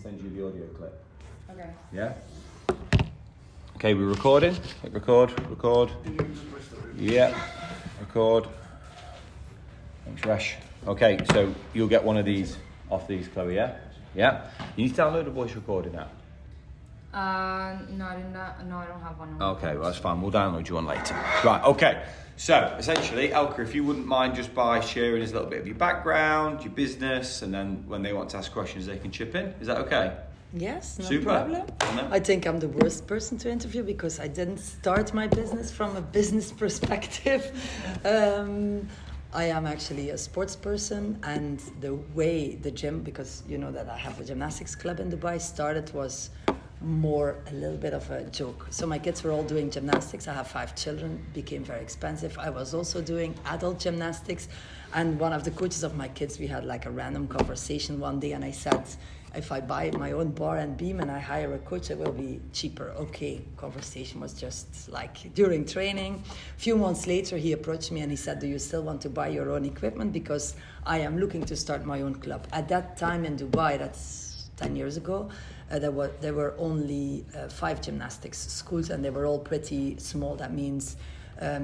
send you the audio clip. Okay. Yeah? Okay, we're recording. Hit record. Yeah, record. Thanks, Rash. Okay, so you'll get one of these off these, Chloe, yeah? Yeah? You need to download a voice recording app. No, I don't have one. Okay, well that's fine. We'll download you one later. Right, okay. So, essentially, Elke, if you wouldn't mind just by sharing us a little bit of your background, your business, and then when they want to ask questions, they can chip in. Is that okay? Yes, no Super. problem. No? I think I'm the worst person to interview because I didn't start my business from a business perspective. I am actually a sports person, and the way the gym, because you know that I have a gymnastics club in Dubai, started was more a little bit of a joke. So my kids were all doing gymnastics. I have 5 children, became very expensive. I was also doing adult gymnastics, and one of the coaches of my kids, we had like a random conversation one day, and I said, if I buy my own bar and beam and I hire a coach, it will be cheaper. Okay, conversation was just like during training. A few months later, he approached me and he said, do you still want to buy your own equipment? Because I am looking to start my own club. At that time in Dubai, that's 10 years ago, there were only 5 gymnastics schools, and they were all pretty small. That means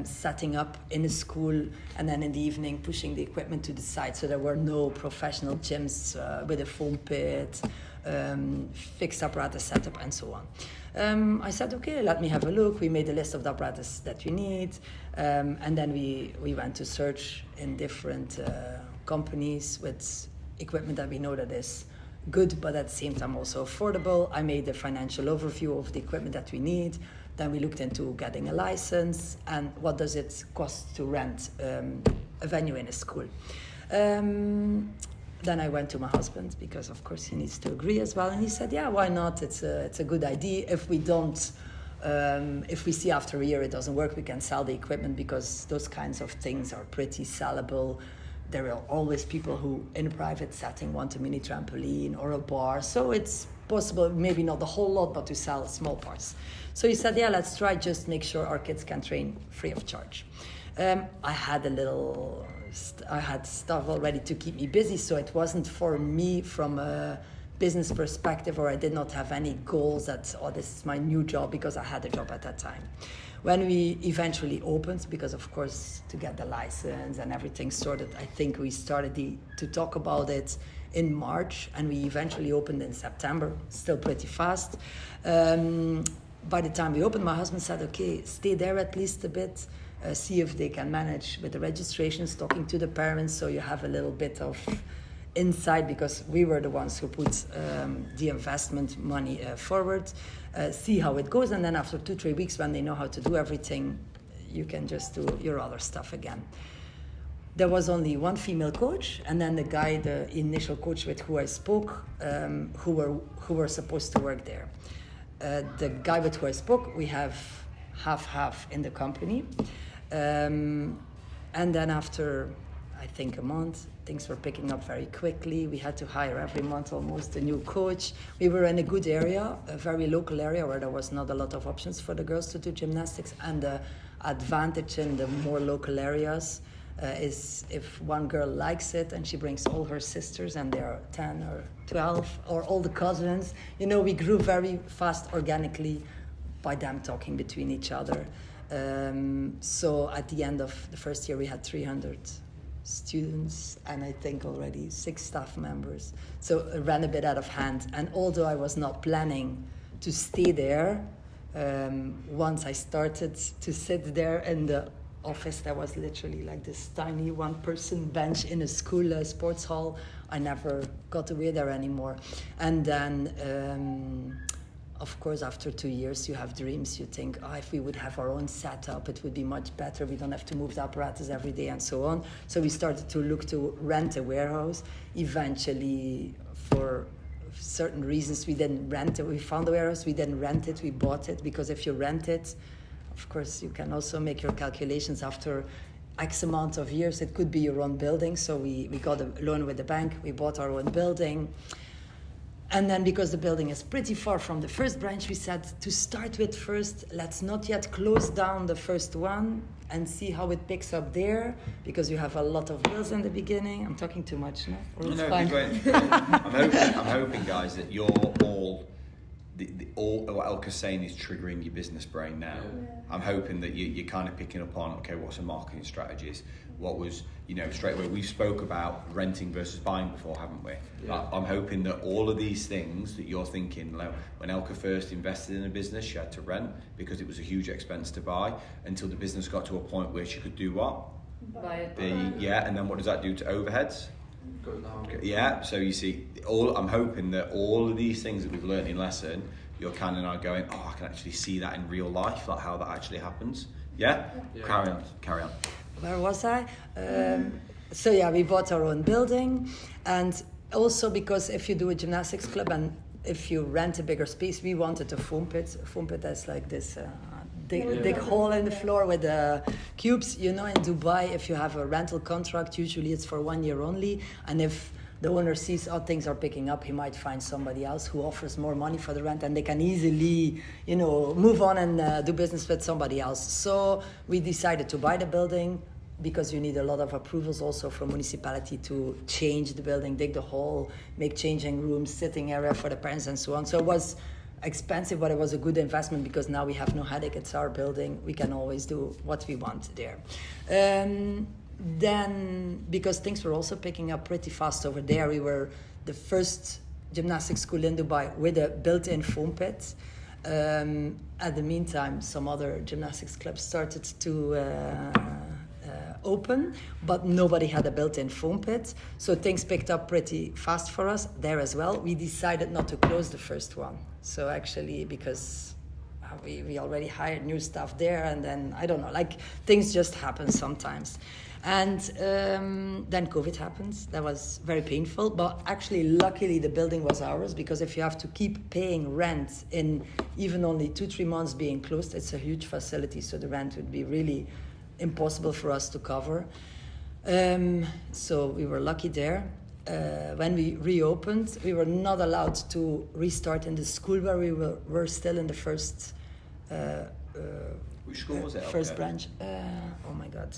setting up in a school and then in the evening pushing the equipment to the side. So there were no professional gyms with a foam pit, fixed apparatus setup, and so on. I said, okay, let me have a look. We made a list of the apparatus that we need, and then we went to search in different companies with equipment that we know that is good, but at the same time also affordable. I made a financial overview of the equipment that we need. Then we looked into getting a license and what does it cost to rent a venue in a school. Then I went to my husband because of course he needs to agree as well, and he said, yeah, why not? It's a good idea. If we don't, if we see after a year it doesn't work, we can sell the equipment because those kinds of things are pretty sellable. There are always people who, in a private setting, want a mini trampoline or a bar. So it's possible, maybe not the whole lot, but to sell small parts. So he said, yeah, let's try, just make sure our kids can train free of charge. I had stuff already to keep me busy, so it wasn't for me from a business perspective, or I did not have any goals that, oh, this is my new job, because I had a job at that time. When we eventually opened, because of course to get the license and everything sorted, I think we started to talk about it in March, and we eventually opened in September, still pretty fast. By the time we opened, my husband said, okay, stay there at least a bit, see if they can manage with the registrations, talking to the parents, so you have a little bit of insight, because we were the ones who put the investment money forward. See how it goes, and then after 2-3 weeks, when they know how to do everything, you can just do your other stuff again. There was only one female coach, and then the initial coach with who I spoke, who were supposed to work there. The guy with who I spoke, we have half in the company, and then after, I think, a month, things were picking up very quickly. We had to hire every month almost a new coach. We were in a good area, a very local area where there was not a lot of options for the girls to do gymnastics. And the advantage in the more local areas is if one girl likes it and she brings all her sisters, and there are 10 or 12, or all the cousins, we grew very fast organically by them talking between each other. So at the end of the first year, we had 300 students and I think already 6 staff members. So it ran a bit out of hand. And although I was not planning to stay there, once I started to sit there in the office, that was literally like this tiny 1-person bench in a school sports hall. I never got away there anymore. And then of course, after 2 years, you have dreams. You think, if we would have our own setup, it would be much better. We don't have to move the apparatus every day and so on. So we started to look to rent a warehouse. Eventually, for certain reasons, we didn't rent it. We found a warehouse, we didn't rent it, we bought it. Because if you rent it, of course, you can also make your calculations after X amount of years. It could be your own building. So we got a loan with the bank. We bought our own building. And then because the building is pretty far from the first branch, we said to start with first, let's not yet close down the first one and see how it picks up there, because you have a lot of bills in the beginning. I'm talking too much, no? Or it's fine. I'm hoping, guys, that you're all, all what Elke's saying is triggering your business brain now. Yeah. I'm hoping that you're kind of picking up on, okay, what's a marketing strategies? What was, straight away, we spoke about renting versus buying before, haven't we? Yeah. I'm hoping that all of these things that you're thinking, like when Elke first invested in a business, she had to rent because it was a huge expense to buy, until the business got to a point where she could do what? Buy it. And then what does that do to overheads? Go down. Yeah, so you see, I'm hoping that all of these things that we've learned in lesson, you're kind of now going, I can actually see that in real life, like how that actually happens. Yeah? Carry on. Where was I? So we bought our own building, and also because if you do a gymnastics club and if you rent a bigger space, we wanted a foam pit. A foam pit is like this big hole in the floor with cubes. In Dubai, if you have a rental contract, usually it's for 1 year only, and if the owner sees things are picking up, he might find somebody else who offers more money for the rent, and they can easily, move on and do business with somebody else. So we decided to buy the building, because you need a lot of approvals also from municipality to change the building, dig the hole, make changing rooms, sitting area for the parents and so on. So it was expensive, but it was a good investment, because now we have no headache. It's our building. We can always do what we want there. Then, because things were also picking up pretty fast over there, we were the first gymnastics school in Dubai with a built-in foam pit. At the meantime, some other gymnastics clubs started to open, but nobody had a built-in foam pit. So things picked up pretty fast for us there as well. We decided not to close the first one. So actually, because we already hired new staff there, and then, I don't know, things just happen sometimes. And then COVID happens. That was very painful, but actually, luckily, the building was ours, because if you have to keep paying rent in even only 2-3 months being closed, it's a huge facility, so the rent would be really impossible for us to cover. So we were lucky there. When we reopened, we were not allowed to restart in the school where we were still in the first which school was it? First branch. Oh my God.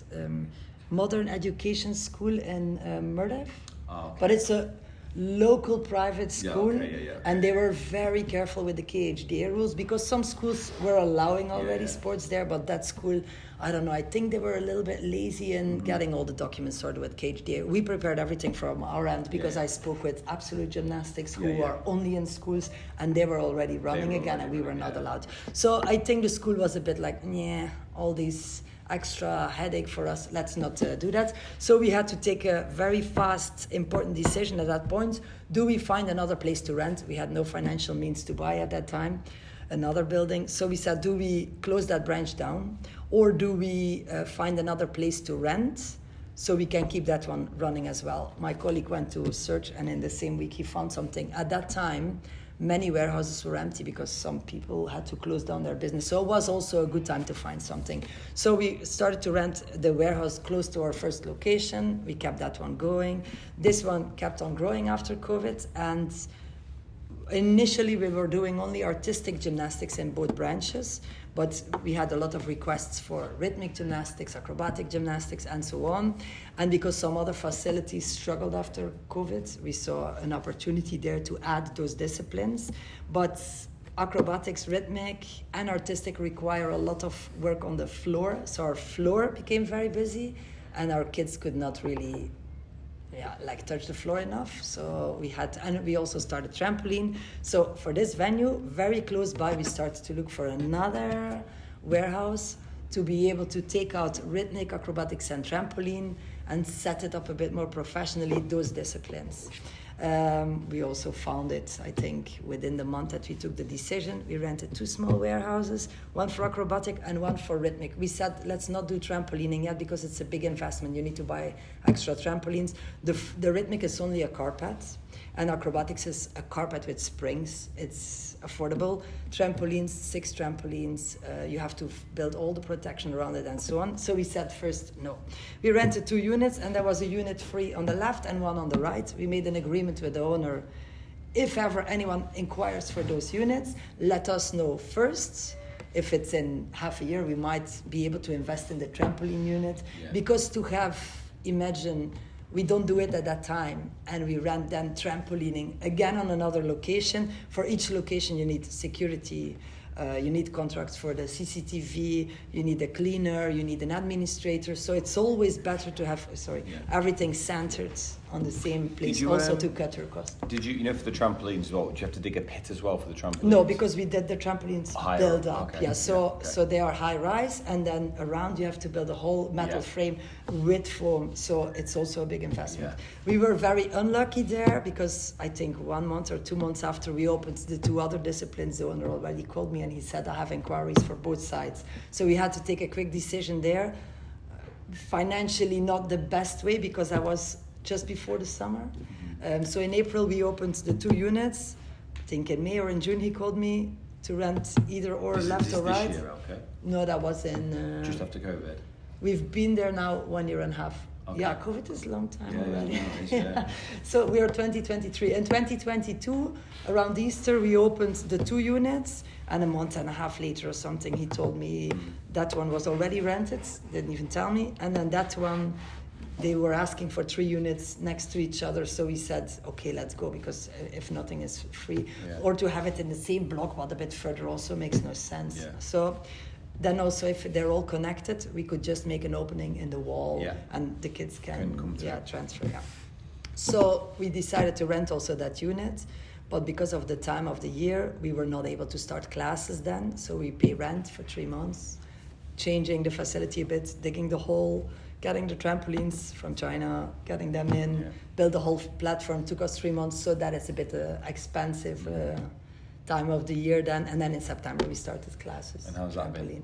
Modern Education School in Murdaf. Oh, okay. But it's a local private school, okay. And they were very careful with the KHDA rules, because some schools were allowing already sports there, but that school, I don't know, I think they were a little bit lazy in getting all the documents sorted with KHDA. We prepared everything from our end, because I spoke with Absolute Gymnastics, who are only in schools, and they were already running again, and we were not allowed. So I think the school was a bit like, all these extra headache for us, let's not do that. So we had to take a very fast, important decision at that point. Do we find another place to rent? We had no financial means to buy at that time another building. So we said, do we close that branch down, or do we find another place to rent so we can keep that one running as well? My colleague went to search, and in the same week he found something. At that time, many warehouses were empty because some people had to close down their business. So it was also a good time to find something. So we started to rent the warehouse close to our first location. We kept that one going. This one kept on growing after COVID. And initially we were doing only artistic gymnastics in both branches, but we had a lot of requests for rhythmic gymnastics, acrobatic gymnastics, and so on. And because some other facilities struggled after COVID, we saw an opportunity there to add those disciplines. But acrobatics, rhythmic, and artistic require a lot of work on the floor. So our floor became very busy, and our kids could not really touch the floor enough. So we also started trampoline. So for this venue, very close by, we started to look for another warehouse to be able to take out rhythmic, acrobatics, and trampoline and set it up a bit more professionally, those disciplines. We also found it, I think, within the month that we took the decision. We rented 2 small warehouses, one for acrobatic and one for rhythmic. We said, let's not do trampolining yet because it's a big investment. You need to buy extra trampolines. The rhythmic is only a carpet, and acrobatics is a carpet with springs. It's affordable. Trampolines, 6 trampolines. You have to build all the protection around it and so on. So we said first, no. We rented 2 units, and there was a unit free on the left and one on the right. We made an agreement with the owner if ever anyone inquires for those units, let us know first. If it's in half a year, we might be able to invest in the trampoline unit. Because to have, imagine, we don't do it at that time, and we rent then trampolining again on another location. For each location, you need security, you need contracts for the CCTV, you need a cleaner, you need an administrator. So it's always better to have, everything centered on the same place, to cut your cost. Did you, for the trampolines, do you have to dig a pit as well for the trampolines? No, because we did the trampolines build up. Okay. So they are high rise, and then around you have to build a whole metal frame with foam. So it's also a big investment. Yeah. We were very unlucky there because I think 1 month or 2 months after we opened the 2 other disciplines, the owner already called me and he said, I have inquiries for both sides. So we had to take a quick decision there. Financially, not the best way because I was just before the summer. So in April, we opened the 2 units. I think in May or in June, he called me to rent either or left or right. This year, okay? No, that was in... just after COVID? We've been there now 1.5 years. Okay. Yeah, COVID is a long time already. Yeah. So we are 2023. In 2022, around Easter, we opened the 2 units, and a month and a half later or something, he told me that one was already rented, didn't even tell me, and then that one, they were asking for 3 units next to each other, so we said, okay, let's go, because if nothing is free, or to have it in the same block, but a bit further also makes no sense. Yeah. So then also, if they're all connected, we could just make an opening in the wall, and the kids can come through. transfer. Yeah. So we decided to rent also that unit, but because of the time of the year, we were not able to start classes then. So we pay rent for 3 months, changing the facility a bit, digging the hole, getting the trampolines from China, getting them in, build the whole platform. Took us 3 months, so that is a bit expensive. Time of the year then, and then in September we started classes. And how's that been?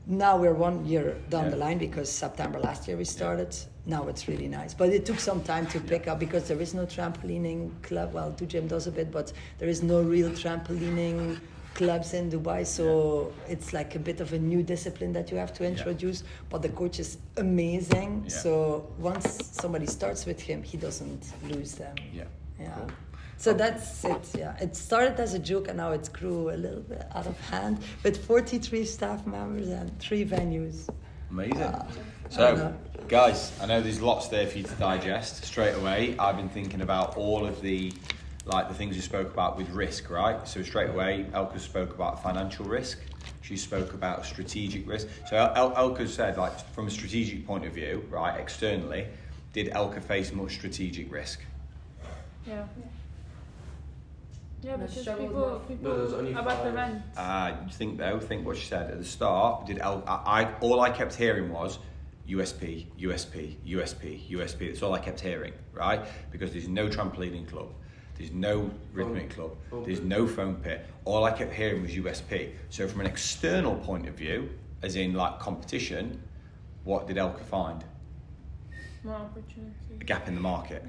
Now we're 1 year down the line because September last year we started. Now it's really nice, but it took some time to pick up because there is no trampolining club. Well, Gym does a bit, but there is no real trampolining clubs in Dubai, so it's like a bit of a new discipline that you have to introduce. But the coach is amazing, so once somebody starts with him, he doesn't lose them. Cool. So that's it, It started as a joke and now it grew a little bit out of hand with 43 staff members and 3 venues. Amazing. So, guys, I know there's lots there for you to digest. Straight away, I've been thinking about all of the things you spoke about with risk, right? So straight away, Elke spoke about financial risk. She spoke about strategic risk. So Elke said, from a strategic point of view, right, externally, did Elke face much strategic risk? Yeah. Yeah, because people about the rent. Think what she said at the start. All I kept hearing was USP, USP, USP, USP. That's all I kept hearing, right? Because there's no trampolining club, there's no rhythmic club, there's no foam pit. All I kept hearing was USP. So from an external point of view, as in competition, what did Elke find? More opportunity. A gap in the market,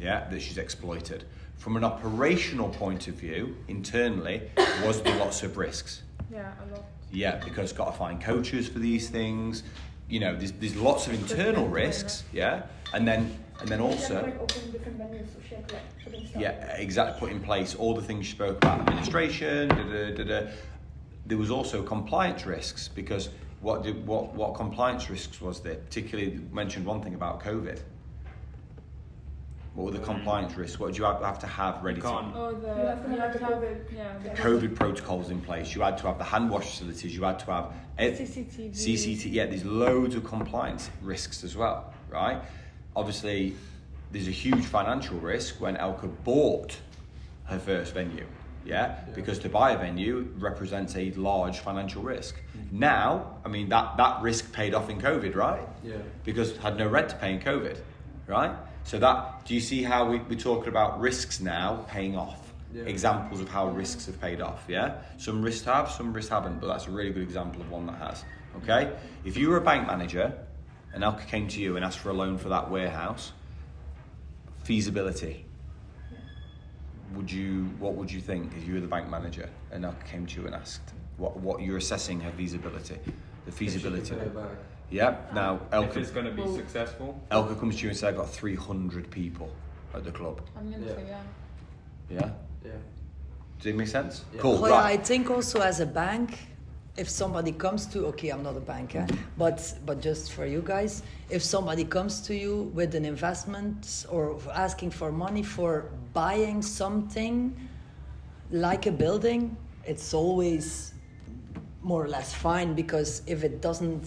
that she's exploited. From an operational point of view, internally, was there lots of risks? Yeah, a lot. Yeah, because got to find coaches for these things. There's lots of internal risks. Yeah, and then also. Open different venues, so she had putting stuff. Yeah, exactly. Put in place all the things you spoke about, administration. There was also compliance risks because what compliance risks was there? Particularly mentioned one thing about COVID. What were the compliance risks? What did you have to have ready to? You have to have the COVID protocols in place. You had to have the hand wash facilities. You had to have CCTV. Yeah, there's loads of compliance risks as well, right? Obviously, there's a huge financial risk when Elke bought her first venue. Yeah, because to buy a venue represents a large financial risk. Now, I mean that risk paid off in COVID, right? Yeah. Because had no rent to pay in COVID, right? So do you see how we're talking about risks now paying off? Yeah. Examples of how risks have paid off, yeah? Some risks have, some risks haven't, but that's a really good example of one that has, okay? If you were a bank manager and Elke came to you and asked for a loan for that warehouse, feasibility, what would you think if you were the bank manager and Elke came to you and asked what you're assessing her feasibility? The feasibility. Yeah. Now, Elke, if it's going to be successful. Elke comes to you and says, "I've got 300 people at the club." I'm going to say Yeah? Yeah. Does it make sense? Yeah. Cool, Well, I right. think also as a bank, if somebody comes to, okay, I'm not a banker, but just for you guys, if somebody comes to you with an investment or asking for money for buying something like a building, it's always more or less fine, because if it doesn't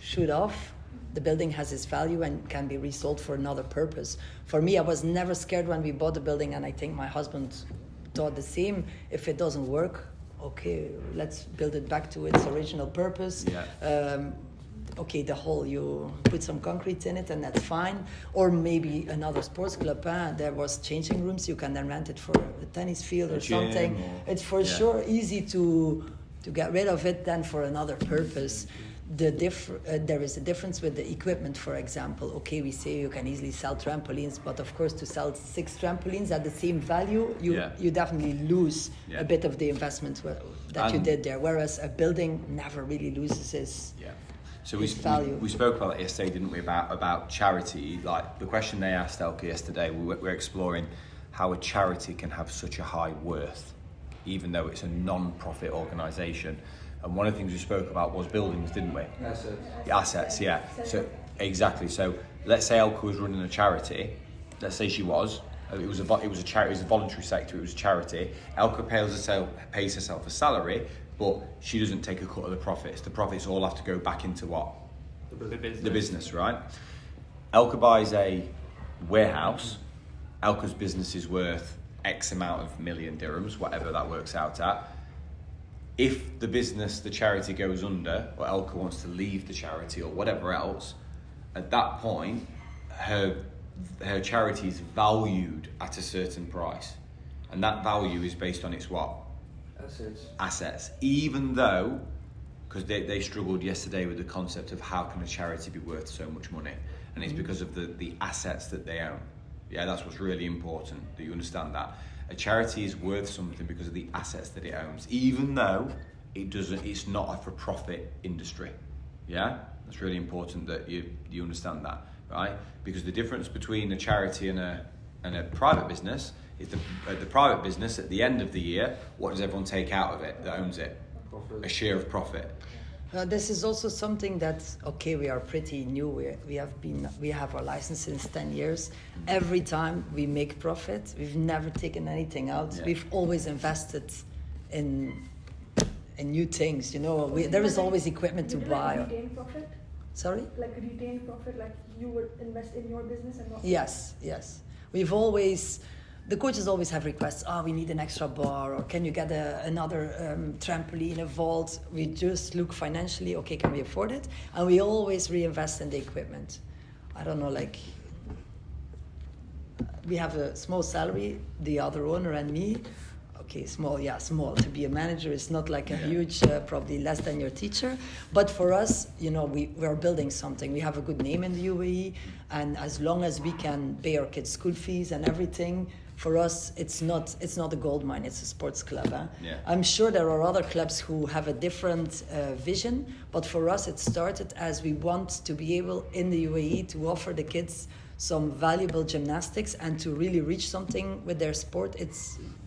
shoot off, the building has its value and can be resold for another purpose. For me, I was never scared when we bought the building, and I think my husband thought the same. If it doesn't work, okay, let's build it back to its original purpose. Yeah. Okay, the hall, you put some concrete in it and that's fine. Or maybe another sports club, there was changing rooms, you can then rent it for a tennis field or gym something. or- It's for sure easy to get rid of it than for another purpose. There is a difference with the equipment, for example. Okay, we say you can easily sell trampolines, but of course to sell 6 trampolines at the same value, you definitely lose a bit of the investment that you did there. Whereas a building never really loses its So its value. we spoke about it yesterday, didn't we? About charity. Like the question they asked Elke yesterday, we're exploring how a charity can have such a high worth, even though it's a non-profit organisation. And one of the things we spoke about was buildings, didn't we? Assets. Assets, yeah. So exactly. So let's say Elke was running a charity. Let's say she was. It was a charity. It was a voluntary sector. It was a charity. Elke pays herself a salary, but she doesn't take a cut of the profits. The profits all have to go back into what? The business, right? Elke buys a warehouse. Elke's business is worth X amount of million dirhams, whatever that works out at. If the charity goes under, or Elke wants to leave the charity or whatever else, at that point, her charity is valued at a certain price. And that value is based on its what? Assets. Even though, because they struggled yesterday with the concept of how can a charity be worth so much money, and it's because of the assets that they own. Yeah, that's what's really important, that you understand that. A charity is worth something because of the assets that it owns, even though it's not a for-profit industry. Yeah, that's really important that you understand that, right? Because the difference between a charity and a private business is the private business at the end of the year, what does everyone take out of it that owns it? Profit. A share of profit. This is also something that, okay, we are pretty new. We have our license since 10 years. Every time we make profit, we've never taken anything out. Yeah. We've always invested in new things. There is always equipment to buy. Like retain profit? Sorry? Like retain profit, like you would invest in your business and not. Yes. The coaches always have requests. We need an extra bar, or can you get another trampoline, a vault? We just look financially, okay, can we afford it? And we always reinvest in the equipment. I don't know, like, we have a small salary, the other owner and me. Okay, small. To be a manager is not like a huge, probably less than your teacher. But for us, we're building something. We have a good name in the UAE, and as long as we can pay our kids' school fees and everything, for us, it's not a gold mine. It's a sports club. Yeah. I'm sure there are other clubs who have a different vision, but for us, it started as we want to be able in the UAE to offer the kids some valuable gymnastics and to really reach something with their sport.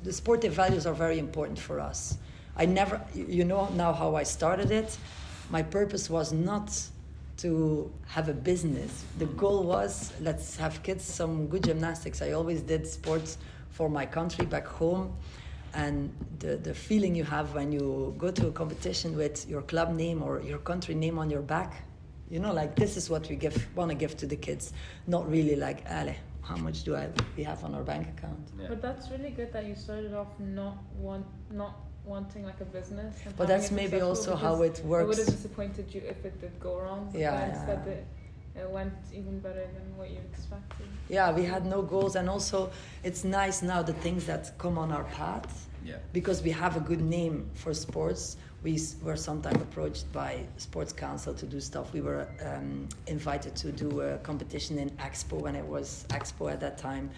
The sportive values are very important for us. I never, now how I started it, my purpose was not to have a business. The goal was, let's have kids some good gymnastics. I always did sports for my country back home, and the feeling you have when you go to a competition with your club name or your country name on your back, this is what we want to give to the kids, not really like, how much do we have on our bank account? Yeah. But that's really good that you started off not wanting like a business. And but that's maybe also how it works. It would have disappointed you if it did go wrong. Instead it went even better than what you expected. Yeah, we had no goals, and also it's nice now the things that come on our path. Yeah. Because we have a good name for sports. We were sometimes approached by Sports Council to do stuff. We were invited to do a competition in Expo when it was Expo at that time.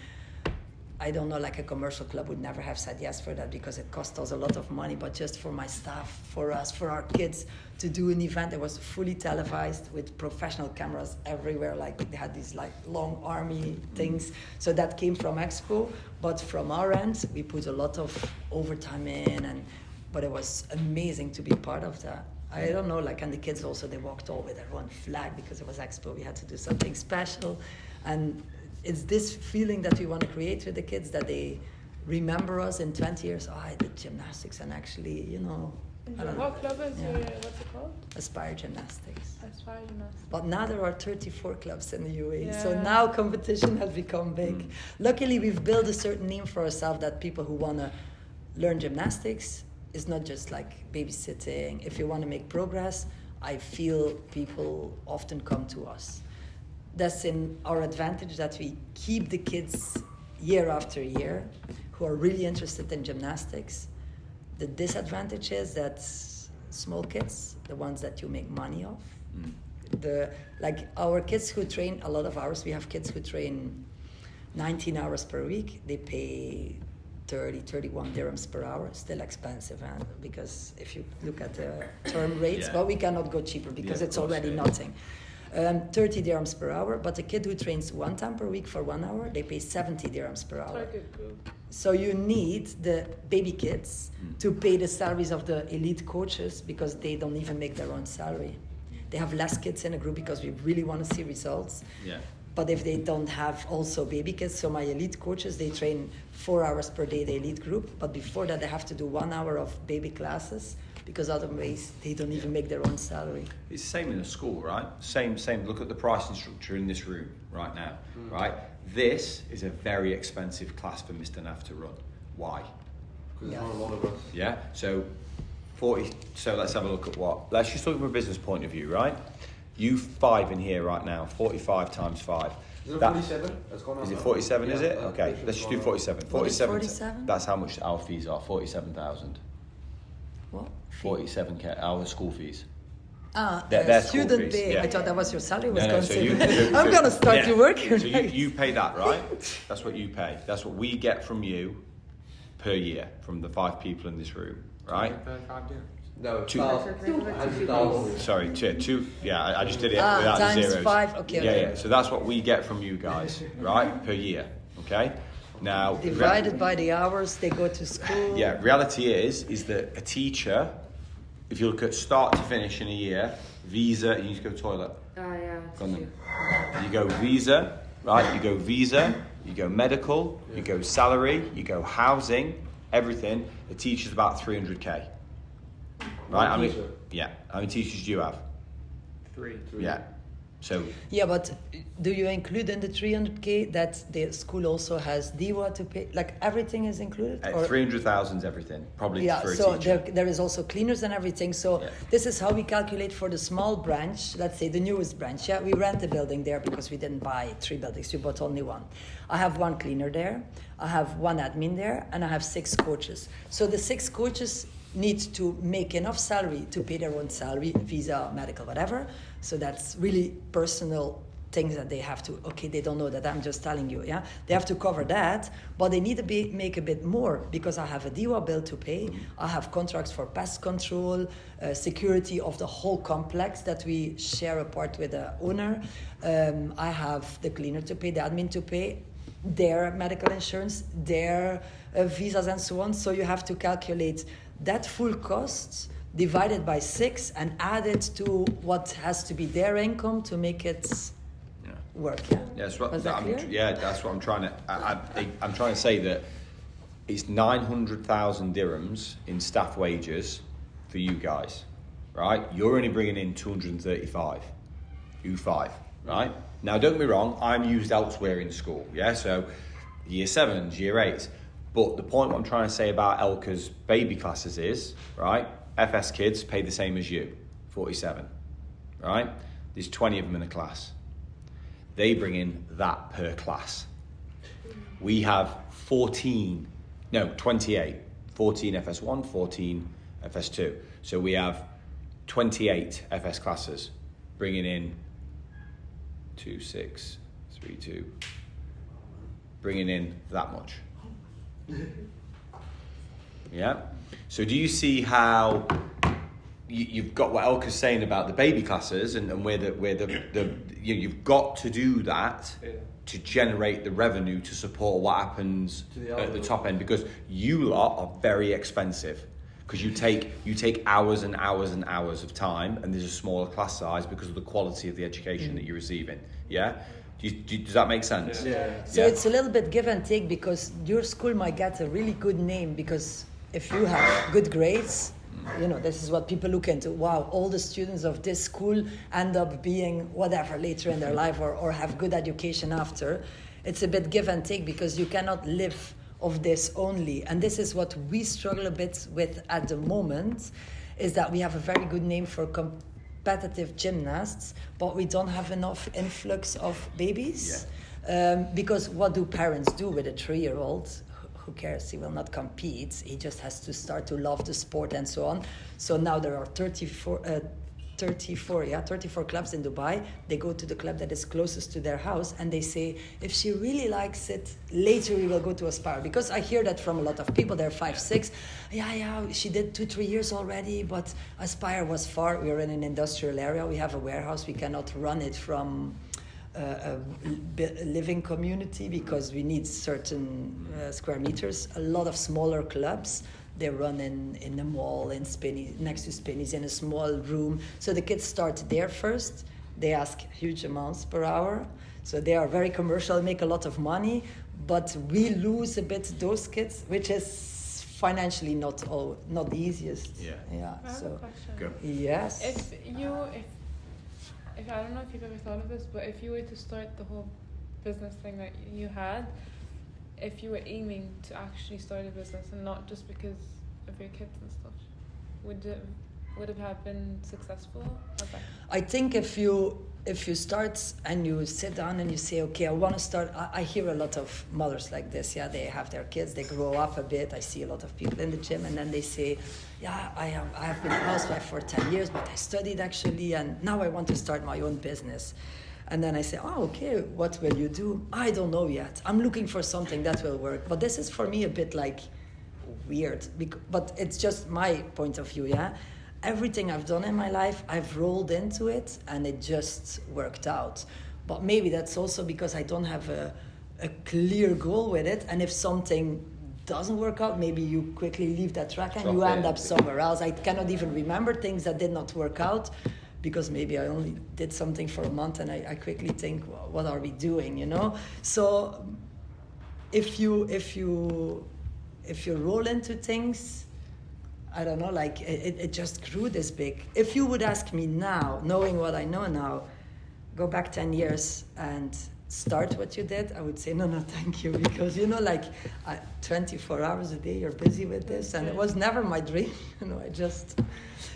I don't know, like a commercial club would never have said yes for that because it cost us a lot of money. But just for my staff, for us, for our kids to do an event that was fully televised with professional cameras everywhere, like they had these like long army things. So that came from Expo, but from our end, we put a lot of overtime in, but it was amazing to be part of that. I don't know, like, and the kids also, they walked all with their own flag because it was Expo. We had to do something special, and it's this feeling that we want to create with the kids that they remember us in 20 years. Oh, I did gymnastics, and actually, you know, I don't know. What club is your, what's it called? Aspire Gymnastics. Aspire Gymnastics. But now there are 34 clubs in the UAE, so Yeah. now competition has become big. Luckily, we've built a certain name for ourselves that people who want to learn gymnastics is not just like babysitting. If you want to make progress, I feel people often come to us. That's in our advantage that we keep the kids year after year who are really interested in gymnastics. The disadvantage is that small kids, the ones that you make money off, like our kids who train a lot of hours, we have kids who train 19 hours per week, they pay 30, 31 dirhams per hour, still expensive, and because if you look at the term rates, but we cannot go cheaper because it's already nothing. 30 dirhams per hour, but a kid who trains one time per week for 1 hour, they pay 70 dirhams per hour. So you need the baby kids to pay the salaries of the elite coaches because they don't even make their own salary. They have less kids in a group because we really want to see results. Yeah. But if they don't have also baby kids, so my elite coaches, they train 4 hours per day, the elite group, but before that they have to do 1 hour of baby classes because otherwise they don't even make their own salary. It's the same in a school, right? Same. Look at the pricing structure in this room right now, right? This is a very expensive class for Mr. Naf to run. Why? Because there's not a lot of us. Yeah, so 40, so let's have a look at let's just look from a business point of view, right? You 5 in here right now, 45 times 5. Is it 47? That's gone on. Is it 47, is it? Yeah, Okay, let's just do 47. What is 47? That's how much our fees are, 47,000. What? 47k, our school fees. Their school student fees, pay. yeah. I thought that was your salary was No, going so to you- I'm going to start to work here. So you pay that, right? That's what you pay. That's what we get from you per year, from the 5 people in this room, right? No, Two. 100,000. Sorry, two. Yeah, I just did it without the times zeros. 5, okay. Yeah. So that's what we get from you guys, right, per year. Okay. Now, Divided by the hours they go to school. yeah, reality is that a teacher, if you look at start to finish in a year, visa, you need to go to the toilet. Yeah. Go on then. You go visa, right? You go visa, you go medical, you go salary, you go housing, everything. A teacher's about 300k. Right? How many teachers do you have? 3. Yeah. So Yeah, but do you include in the 300k that the school also has DIWA to pay? Like everything is included? Or? 300,000 is everything, probably Yeah, for a so teacher. there is also cleaners and everything. So Yeah. this is how we calculate for the small branch, let's say the newest branch. Yeah, we rent a building there because we didn't buy 3 buildings, we bought only 1. I have 1 cleaner there, I have 1 admin there, and I have 6 coaches. So the 6 coaches need to make enough salary to pay their own salary, visa, medical, whatever. So that's really personal things that they have to, okay, they don't know that, I'm just telling you, yeah? They have to cover that, but they need to make a bit more because I have a DIWA bill to pay, I have contracts for pest control, security of the whole complex that we share apart with the owner. I have the cleaner to pay, the admin to pay, their medical insurance, their visas and so on. So you have to calculate that full cost divided by 6 and add it to what has to be their income to make it work. Yeah. That's what. Was that clear? That's what I'm trying to. I'm trying to say that it's 900,000 dirhams in staff wages for you guys, right? You're only bringing in 235. You 5, right? Now, don't get me wrong. I'm used elsewhere in school. Yeah, so year 7s, year 8s. But the point what I'm trying to say about Elke's baby classes is, right, FS kids pay the same as you, 47, right? There's 20 of them in a class. They bring in that per class. We have 28, 14 FS1, 14 FS2. So we have 28 FS classes bringing in 2, 6, 3, 2, bringing in that much. Yeah. So do you see how you've got what Elke's saying about the baby classes and where you've got to do that to generate the revenue to support what happens at the top end, because you lot are very expensive. Because you take hours and hours and hours of time, and there's a smaller class size because of the quality of the education that you're receiving. Yeah, does that make sense? Yeah. So it's a little bit give and take, because your school might get a really good name because if you have good grades, you know, this is what people look into. Wow, all the students of this school end up being whatever later in their life, or have good education after. It's a bit give and take because you cannot live of this only. And this is what we struggle a bit with at the moment, is that we have a very good name for competitive gymnasts, but we don't have enough influx of babies. Because what do parents do with a 3-year-old? Who cares? He will not compete. He just has to start to love the sport and so on. So now there are 34 clubs in Dubai. They go to the club that is closest to their house and they say, if she really likes it, later we will go to Aspire. Because I hear that from a lot of people. They're 5, 6. Yeah, she did 2-3 years already, but Aspire was far. We're in an industrial area. We have a warehouse. We cannot run it from a living community because we need certain square meters. A lot of smaller clubs, they run in the mall in Spinney, next to Spinney's, in a small room. So the kids start there first. They ask huge amounts per hour. So they are very commercial, make a lot of money. But we lose a bit those kids, which is financially not the easiest. Yeah. I have a question. Go. Yes. If I don't know if you've ever thought of this, but if you were to start the whole business thing that you had, if you were aiming to actually start a business and not just because of your kids and stuff, would it have been successful? I think if you start and you sit down and you say, okay, I want to start. I hear a lot of mothers like this. Yeah, they have their kids, they grow up a bit. I see a lot of people in the gym, and then they say, yeah, I have been a housewife for 10 years, but I studied actually, and now I want to start my own business. And then I say, oh, okay, what will you do? I don't know yet. I'm looking for something that will work. But this is for me a bit like weird, but it's just my point of view, yeah? Everything I've done in my life, I've rolled into it and it just worked out. But maybe that's also because I don't have a clear goal with it. And if something doesn't work out, maybe you quickly leave that track and you end up somewhere else. I cannot even remember things that did not work out because maybe I only did something for a month and I quickly think, well, what are we doing, you know? So if you roll into things, I don't know, like it just grew this big. If you would ask me now, knowing what I know now, go back 10 years and start what you did, I would say, no, thank you. Because, you know, like 24 hours a day, you're busy with this. And it was never my dream. You know, I just...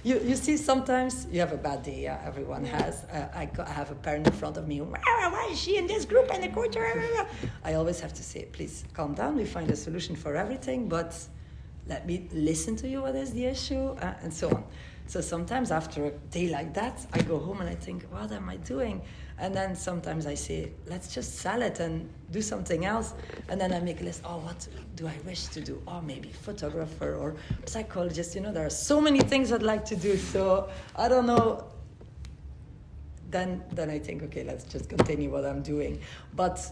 You see, sometimes you have a bad day. Yeah, everyone has. I have a parent in front of me. Why is she in this group and the coach? I always have to say, please calm down. We find a solution for everything, but let me listen to you. What is the issue? And so on. So sometimes after a day like that, I go home and I think, what am I doing? And then sometimes I say, let's just sell it and do something else. And then I make a list. Oh, what do I wish to do? Oh, maybe photographer or psychologist. You know, there are so many things I'd like to do. So I don't know. Then I think, okay, let's just continue what I'm doing. But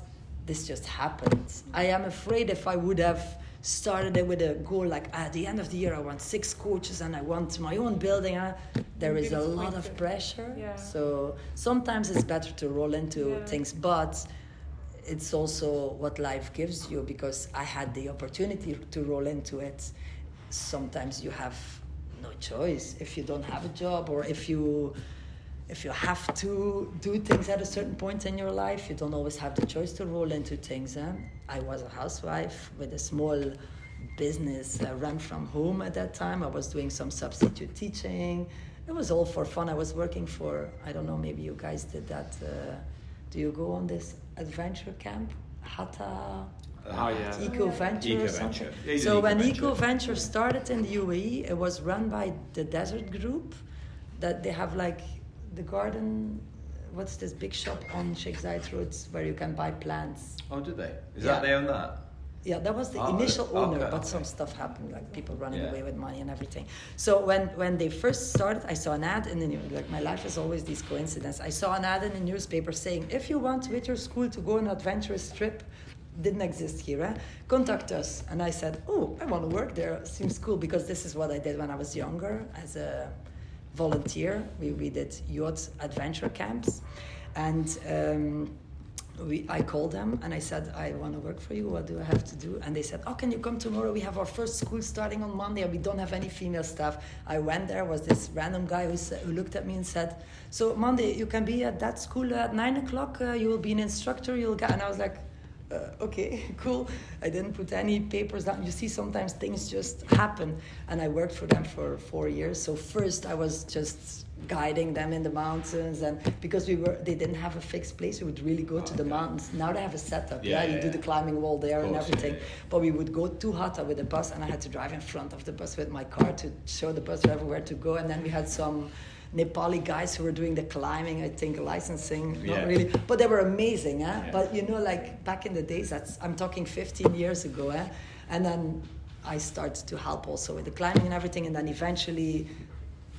this just happened. I am afraid if I would have started it with a goal like at the end of the year I want 6 coaches and I want my own building, there is a lot of pressure. So sometimes it's better to roll into things, but it's also what life gives you, because I had the opportunity to roll into it. Sometimes you have no choice if you don't have a job, or if you have to do things at a certain point in your life, you don't always have the choice to roll into things. I was a housewife with a small business run from home at that time. I was doing some substitute teaching. It was all for fun. I was working for, I don't know, maybe you guys did that. Do you go on this adventure camp? Hatta? Eco Venture or something. So when Eco Venture started in the UAE, it was run by the Desert Group. That they have like the garden, what's this big shop on Sheikh Zayed Road where you can buy plants? Oh, do they? Is that they own that? Yeah, that was the Oh, initial owner, okay, but okay. some stuff happened, like people running Yeah. away with money and everything. So when they first started, I saw an ad in the news. Like, my life is always these coincidences. I saw an ad in the newspaper saying, if you want with your school to go on an adventurous trip, didn't exist here, contact us. And I said, oh, I want to work there. Seems cool, because this is what I did when I was younger as a volunteer. We did youth adventure camps, and I called them and I said, I want to work for you. What do I have to do? And they said, oh, can you come tomorrow? We have our first school starting on Monday and we don't have any female staff. I went there, was this random guy who looked at me and said, so Monday you can be at that school at 9 o'clock. You will be an instructor. You'll get. And I was like, okay, cool. I didn't put any papers down. You see, sometimes things just happen. And I worked for them for 4 years. So first I was just guiding them in the mountains, and because they didn't have a fixed place, we would really go to the mountains. Now they have a setup. You do the climbing wall there and everything. But we would go to Hatta with a bus, and I had to drive in front of the bus with my car to show the bus driver where to go. And then we had some Nepali guys who were doing the climbing, I think licensing, not really, but they were amazing. But you know, like back in the days, I'm talking 15 years ago. And then I started to help also with the climbing and everything, and then eventually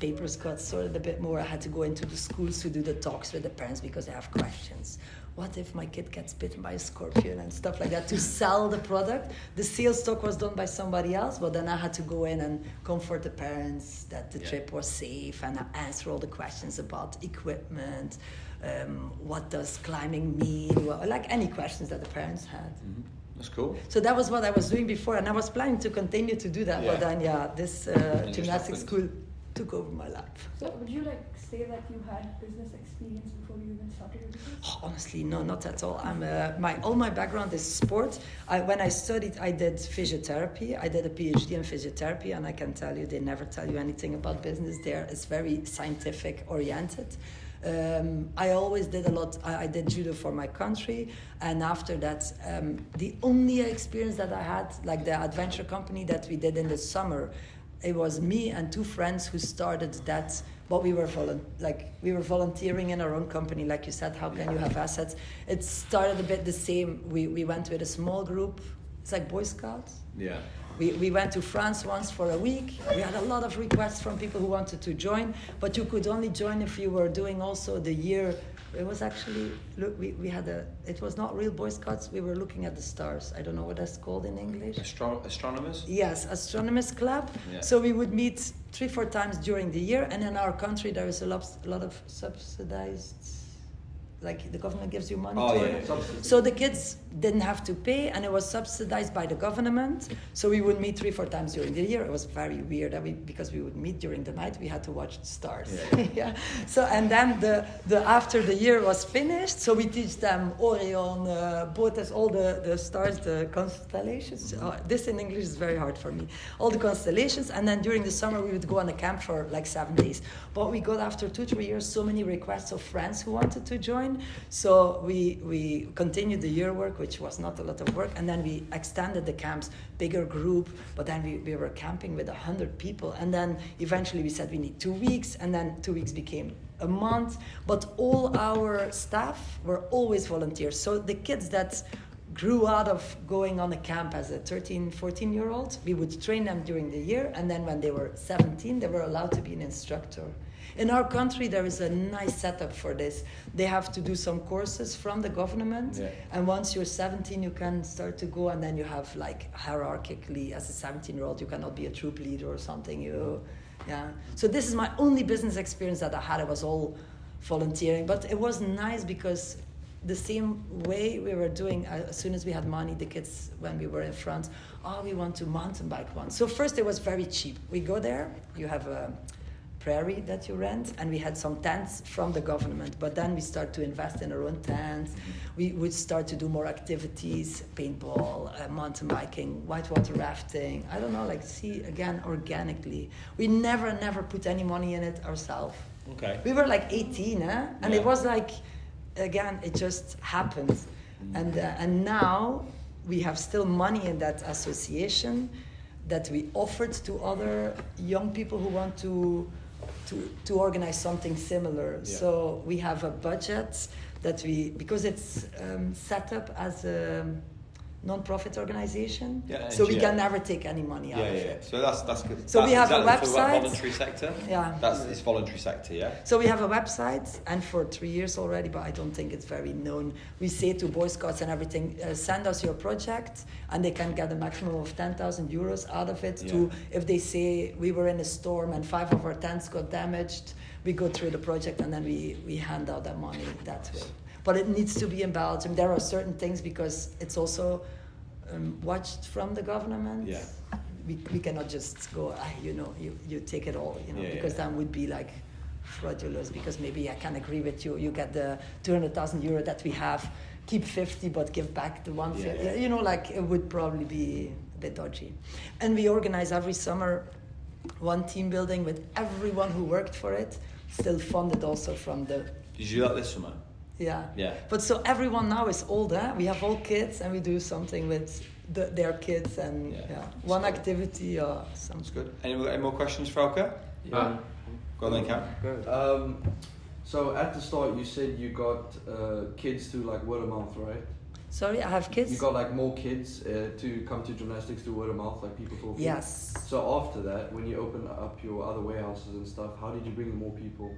papers got sorted a bit more. I had to go into the schools to do the talks with the parents because they have questions. What if my kid gets bitten by a scorpion and stuff like that, to sell the product? The sales talk was done by somebody else, but then I had to go in and comfort the parents that the trip was safe and answer all the questions about equipment, what does climbing mean, like any questions that the parents had. Mm-hmm. That's cool. So that was what I was doing before, and I was planning to continue to do that, but then this gymnastics school took over my life. So would you like say that you had business experience before you even started your business? Honestly, no, not at all. All my background is sport. When I studied, I did physiotherapy. I did a PhD in physiotherapy, and I can tell you, they never tell you anything about business there. It's very scientific oriented. I always did a lot. I did judo for my country, and after that, the only experience that I had, like the adventure company that we did in the summer, it was me and two friends who started that. But we were volunteering in our own company, like you said. How can you have assets? It started a bit the same. We went with a small group. It's like Boy Scouts. Yeah. We went to France once for a week. We had a lot of requests from people who wanted to join, but you could only join if you were doing also the year. It was actually, it was not real Boy Scouts. We were looking at the stars. I don't know what that's called in English. Astronomers? Yes, Astronomers Club. Yeah. So we would meet 3-4 times during the year, and in our country there is a lot of subsidized, like the government gives you money to it. So the kids didn't have to pay, and it was subsidized by the government. So we would meet 3-4 times during the year. It was very weird because we would meet during the night. We had to watch the stars. Yeah. So, and then the after the year was finished, so we teach them Orion, Botes, all the stars, the constellations. This in English is very hard for me. All the constellations, and then during the summer we would go on a camp for like 7 days. But we got, after 2-3 years, so many requests of friends who wanted to join. So we continued the year work, which was not a lot of work, and then we extended the camps, bigger group, but then we were camping with 100 people, and then eventually we said we need 2 weeks, and then 2 weeks became a month, but all our staff were always volunteers. So the kids that grew out of going on a camp as a 13-14-year-old, we would train them during the year, and then when they were 17, they were allowed to be an instructor. In our country, there is a nice setup for this. They have to do some courses from the government, and once you're 17, you can start to go, and then you have, like, hierarchically, as a 17-year-old, you cannot be a troop leader or something. So this is my only business experience that I had. It was all volunteering, but it was nice because the same way we were doing, as soon as we had money, the kids, when we were in France, we want to mountain bike once. So first it was very cheap. We go there, you have a prairie that you rent, and we had some tents from the government, but then we start to invest in our own tents. We would start to do more activities, paintball, mountain biking, whitewater rafting, I don't know, like, see, again, organically. We never put any money in it ourselves. Okay. We were like 18, and it was like, again, it just happened. And now we have still money in that association that we offered to other young people who want to organize something similar. So we have a budget that because it's set up as non-profit organization. Yeah, so we NGO. can never take any money out Yeah, of yeah. it. So that's good. So we have a is that also about website. voluntary sector. Yeah. It's voluntary sector. Yeah. So we have a website, and for 3 years already, but I don't think it's very known. We say to Boy Scouts and everything, send us your project, and they can get a maximum of 10,000 euros out of it. Yeah. To if they say we were in a storm and 5 of our tents got damaged, we go through the project and then we hand out that money that way. But it needs to be in Belgium. There are certain things because it's also watched from the government. Yeah. We cannot just go, you take it all, because then would be like fraudulous, because maybe I can agree with you. You get the 200,000 euro that we have, keep 50 but give back the 150. Yeah. It would probably be a bit dodgy. And we organize every summer one team building with everyone who worked for it, still funded also from the... Did you do that this summer? Yeah. Yeah. But so everyone now is older. We have all kids, and we do something with their kids, and one activity or something. That's good. Any more questions for Elke? Yeah. Go on then, Cam. Good. So at the start you said you got kids to like word of mouth, right? Sorry, I have kids? You got like more kids to come to gymnastics through word of mouth, like people talking? Yes. So after that, when you opened up your other warehouses and stuff, how did you bring in more people?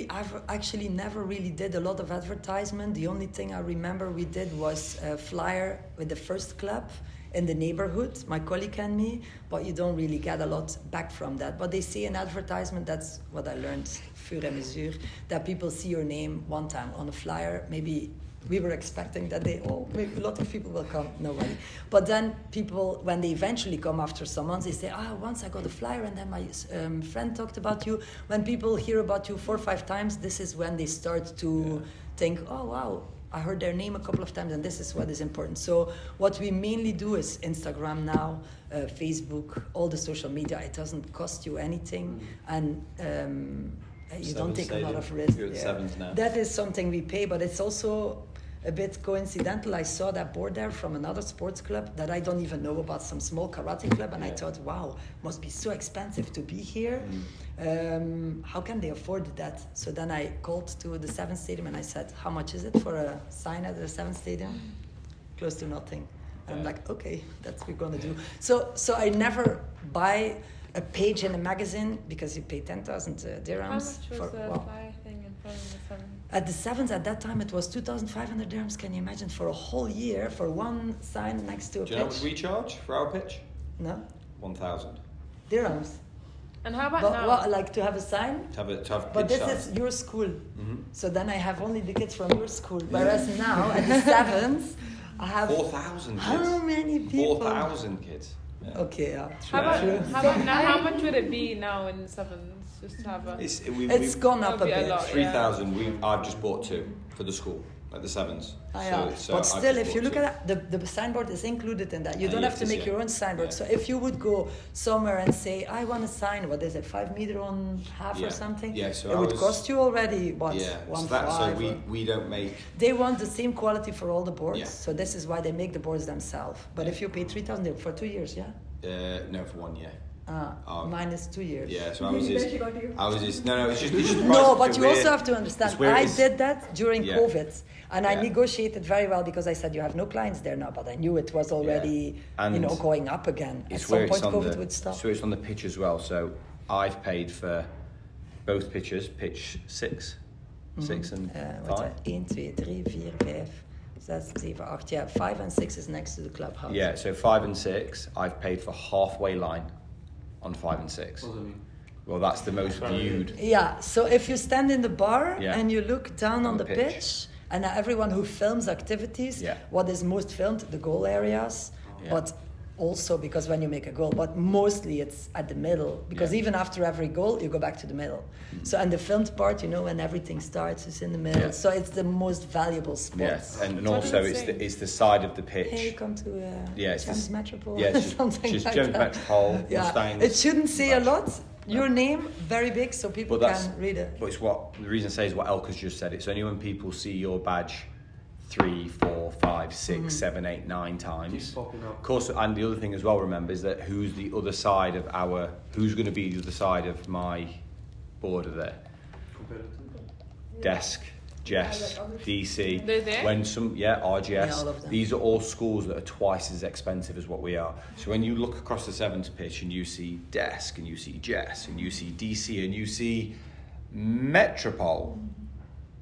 I've actually never really did a lot of advertisement. The only thing I remember we did was a flyer with the first club in the neighborhood, my colleague and me, but you don't really get a lot back from that. But they say in advertisement, that's what I learned, fur et mesure, that people see your name one time on a flyer. Maybe we were expecting that maybe a lot of people will come, nobody. But then people, when they eventually come after some months, they say, once I got a flyer and then my friend talked about you. When people hear about you 4 or 5 times, this is when they start to think, oh wow, I heard their name a couple of times, and this is what is important. So what we mainly do is Instagram now, Facebook, all the social media. It doesn't cost you anything, and you don't take a lot of risk. You're at Sevens now. That is something we pay, but it's also a bit coincidental. I saw that board there from another sports club that I don't even know about, some small karate club, and I thought, wow, must be so expensive to be here. How can they afford that? So then I called to the 7th Stadium and I said, how much is it for a sign at the 7th Stadium? Close to nothing. And I'm like, okay, that's what we're gonna do. So I never buy a page in a magazine because you pay 10,000 dirhams. How much was the flyer thing in front of the 7th? At the 7th, at that time, it was 2,500 dirhams. Can you imagine, for a whole year, for one sign next to a Do you know pitch? what we charge for our pitch? No? 1,000. Dirhams. And how about But now? what, like to have a sign? To have But pitch this signs. is your school. Mm-hmm. So then I have only the kids from your school. Whereas now, at the 7th, I have... 4,000 kids. How many people? 4,000 kids. Yeah. Okay, yeah. How about, True. how about now? How much would it be now in 7s? Just to have a... It's gone up a That'll be a bit. lot. 3,000. I've just bought 2 for the school at the 7s. So but I've still, just if you bought look 2. at that, the signboard is included in that. You don't yeah, have to it is, make yeah. your own signboard. Yeah. So if you would go somewhere and say, I want a sign, what is it, 5 meter on half Yeah. or something? Yeah, so it I would was- cost you already, what, Yeah, so 1.5? we don't make. They want the same quality for all the boards. Yeah. So this is why they make the boards themselves. But if you pay 3,000 for 2 years, yeah? No, for 1 year. Minus 2 years. Yeah, so I was his. She got you. I was his. No, it's just. It's just the No, price. but It's you weird. also have to understand, It's weird, I it's- did that during Yeah. COVID. And I Yeah. negotiated very well because I said, you have no clients there now. But I knew it was already, And going up again. At It's some where point, it's on COVID the. would stop. So it's on the pitch as well. So I've paid for both pitches, pitch 6 and 5. What's that? 1, 2, 3, 4, 5, 6, 7, 8. Yeah, 5 and 6 is next to the clubhouse. Yeah, so 5 and 6, I've paid for halfway line on 5 and 6. What does it mean? Well, that's the most viewed. Yeah, so if you stand in the bar Yeah. and you look down on the the pitch. pitch, and everyone who films activities, Yeah. what is most filmed? The goal areas, Yeah. but also because when you make a goal, but mostly it's at the middle, because Yeah. even after every goal, you go back to the middle. So, and the filmed part, when everything starts, is in the middle. Yeah. So it's the most valuable spot. Yes, and What also do you it's say? it's the side of the pitch. Hey, come to Yeah, it's Gems just- Metropole, Yeah, it's something just like Gems that. Metropole, Yeah, Mustangs. it shouldn't say a Much. lot. Your name, very big, so people But that's can read it. But it's what the reason I say is what Elke's just said. It's only when people see your badge 3, 4, 5, 6, 7, 8, 9 times. Keeps popping up. Of course, and the other thing as well, remember, is that who's the other side of who's going to be the other side of my border there? Competitive. Desk. Jess, DC. They're there? When some, RGS. Yeah, all of them. These are all schools that are twice as expensive as what we are. So when you look across the Sevens pitch and you see Desk and you see Jess and you see DC and you see Metropole,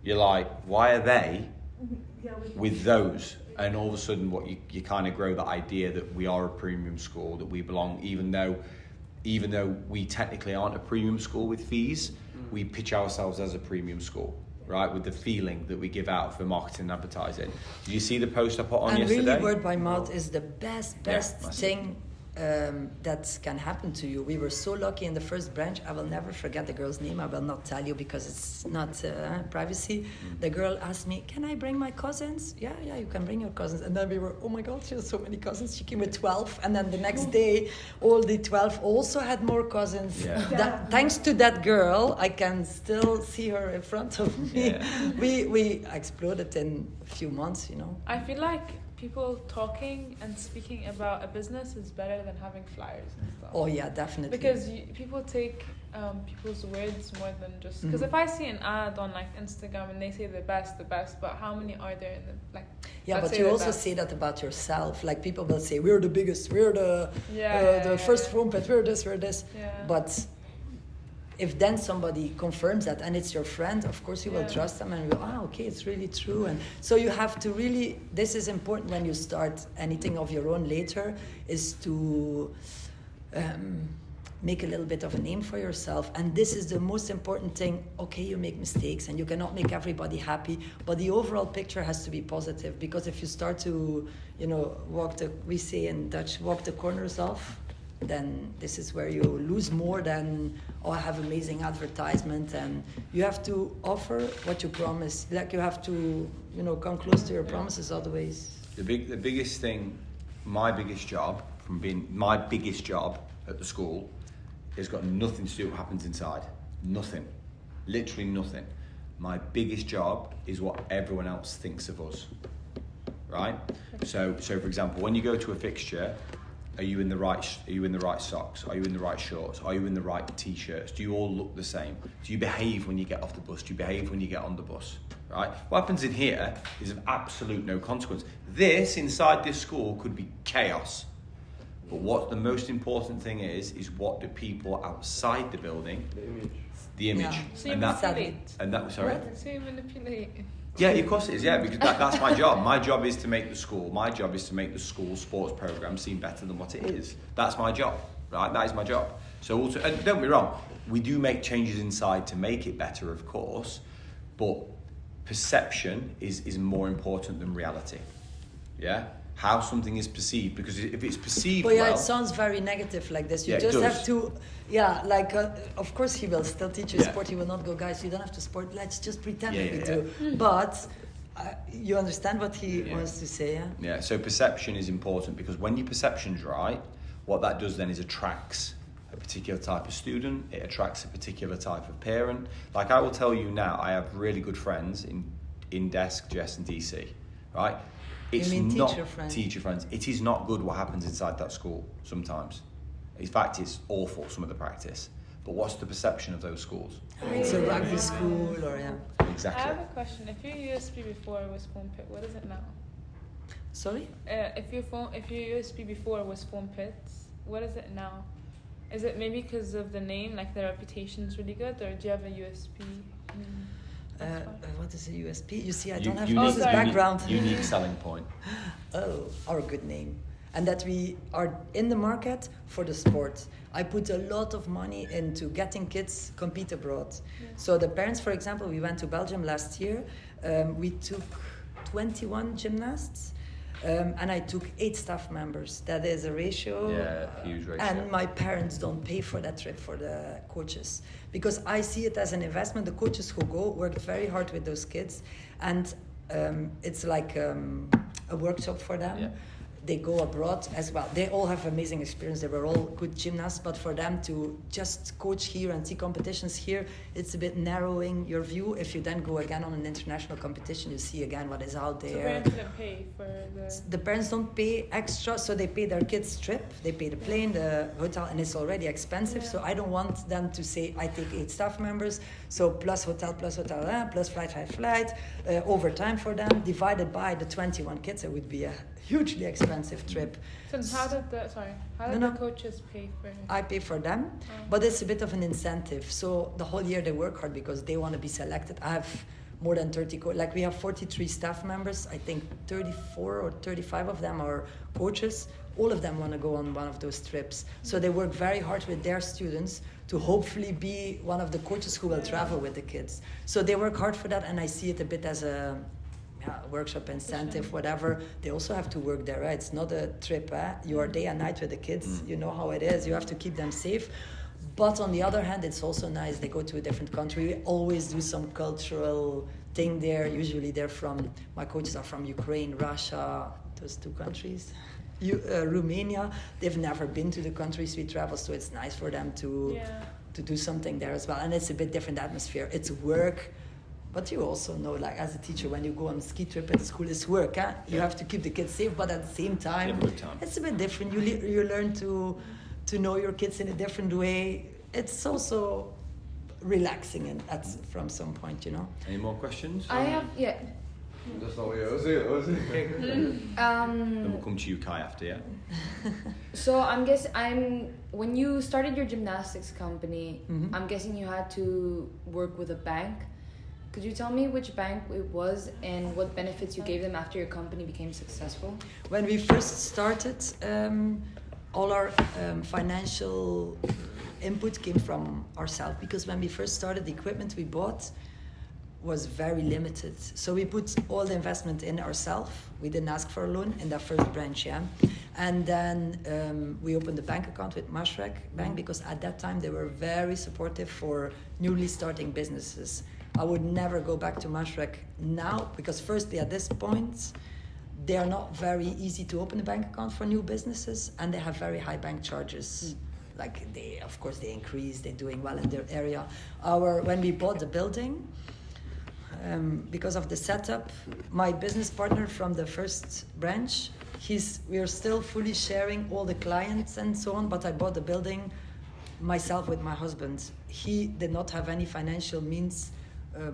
you're like, why are they with those? And all of a sudden, what you kind of grow that idea that we are a premium school, that we belong, even though we technically aren't a premium school with fees, we pitch ourselves as a premium school, right? With the feeling that we give out for marketing and advertising. Did you see the post I put on yesterday? And really, word by mouth is the best thing that can happen to you. We were so lucky in the first branch. I will never forget the girl's name. I will not tell you because it's not privacy. The girl asked me, can I bring my cousins? Yeah, you can bring your cousins. And then we were, oh my God, she has so many cousins. She came with 12. And then the next day, all the 12 also had more cousins. Yeah. Thanks to that girl, I can still see her in front of me. Yeah. We exploded in a few months, I feel like people talking and speaking about a business is better than having flyers and stuff. Oh yeah, definitely. Because people take people's words more than just... Because if I see an ad on like Instagram and they say the best, but how many are there in the, like... Yeah, let's but say you the also best. say that about yourself. Like people will say, we're the biggest, we're the first foam pit, we're this. Yeah. But if then somebody confirms that and it's your friend, of course you will trust them and you go, okay, it's really true. And so you have to really, this is important when you start anything of your own later, is to make a little bit of a name for yourself. And this is the most important thing. Okay, you make mistakes and you cannot make everybody happy, but the overall picture has to be positive, because if you start to, we say in Dutch, walk the corners off, then this is where you lose more than, I have amazing advertisement. And you have to offer what you promise. Like you have to, come close to your promises, otherwise. The biggest thing, my biggest job at the school has got nothing to do with what happens inside. Nothing. Literally nothing. My biggest job is what everyone else thinks of us. Right? So for example, when you go to a fixture, are you in the right socks? Are you in the right shorts? Are you in the right t-shirts? Do you all look the same? Do you behave when you get off the bus? Do you behave when you get on the bus? Right? What happens in here is of absolute no consequence. Inside this school could be chaos. But what the most important thing is what do people outside the building, the image. Yeah. So you manipulate. Sorry? So you manipulate. Yeah, of course it is, because that's my job. My job is to make the school sports program seem better than what it is. That's my job, right? That is my job. So also, and don't be wrong, we do make changes inside to make it better, of course, but perception is more important than reality. Yeah? How something is perceived, because if it's perceived it sounds very negative like this. You just have to, of course he will still teach you sport. He will not go, guys, you don't have to sport. Let's just pretend we do. But you understand what he wants to say, yeah? Yeah, so perception is important, because when your perception's right, what that does then is attracts a particular type of student, it attracts a particular type of parent. Like I will tell you now, I have really good friends in Desk, Jess and DC, right? It's not teacher friends. It is not good what happens inside that school sometimes. In fact, it's awful, some of the practice. But what's the perception of those schools? It's a rugby school Exactly. I have a question. If your USB before was foam pit, what is it now? Sorry? If your USB before was foam pits, what is it now? Is it maybe because of the name, like the reputation's really good, or do you have a USB? What is a USP? You see, I don't have unique, this background. Unique selling point. Our good name. And that we are in the market for the sport. I put a lot of money into getting kids compete abroad. Yeah. So the parents, for example, we went to Belgium last year. We took 21 gymnasts. And I took 8 staff members. That is a ratio. Yeah, huge ratio. And my parents don't pay for that trip for the coaches. Because I see it as an investment. The coaches who go work very hard with those kids. And it's like a workshop for them. Yeah. they go abroad as well. They all have amazing experience. They were all good gymnasts, but for them to just coach here and see competitions here, it's a bit narrowing your view. If you then go again on an international competition, you see again what is out So there. parents didn't pay for The parents don't pay extra, so they pay their kids' trip, they pay the plane, the hotel, and it's already expensive. So I don't want them to say, I take 8 staff members, so plus hotel, plus flight, overtime for them, divided by the 21 kids, it would be a hugely expensive trip. So how did the coaches pay for it? I pay for them, but it's a bit of an incentive. So the whole year they work hard because they want to be selected. I have more than 30 like we have 43 staff members. I think 34 or 35 of them are coaches. All of them want to go on one of those trips. So they work very hard with their students to hopefully be one of the coaches who will travel with the kids. So they work hard for that, and I see it a bit as a workshop incentive, whatever. They also have to work there, right? It's not a trip, eh? You are day and night with the kids. You know how it is. You have to keep them safe. But on the other hand, it's also nice. They go to a different country. We always do some cultural thing there. Usually my coaches are from Ukraine, Russia, those 2 countries. Romania. They've never been to the countries we travel, so it's nice for them to do something there as well. And it's a bit different atmosphere. It's work. But you also know, like as a teacher, when you go on a ski trip at school, it's work. Eh? You have to keep the kids safe, but at the same time, it's a bit different. You learn to know your kids in a different way. It's also relaxing from some point, you know. Any more questions? I have, yeah. That's not what I was saying. Then we'll come to you, Kai, after, yeah. So when you started your gymnastics company, I'm guessing you had to work with a bank. Could you tell me which bank it was and what benefits you gave them after your company became successful? When we first started, all our financial input came from ourselves, because when we first started, the equipment we bought was very limited. So we put all the investment in ourselves. We didn't ask for a loan in that first branch, yeah. And then we opened a bank account with Maastricht Bank, because at that time they were very supportive for newly starting businesses. I would never go back to Maastricht now, because firstly at this point they are not very easy to open a bank account for new businesses, and they have very high bank charges. Like they increase, they're doing well in their area. When we bought the building, because of the setup, my business partner from the first branch, we are still fully sharing all the clients and so on, but I bought the building myself with my husband. He did not have any financial means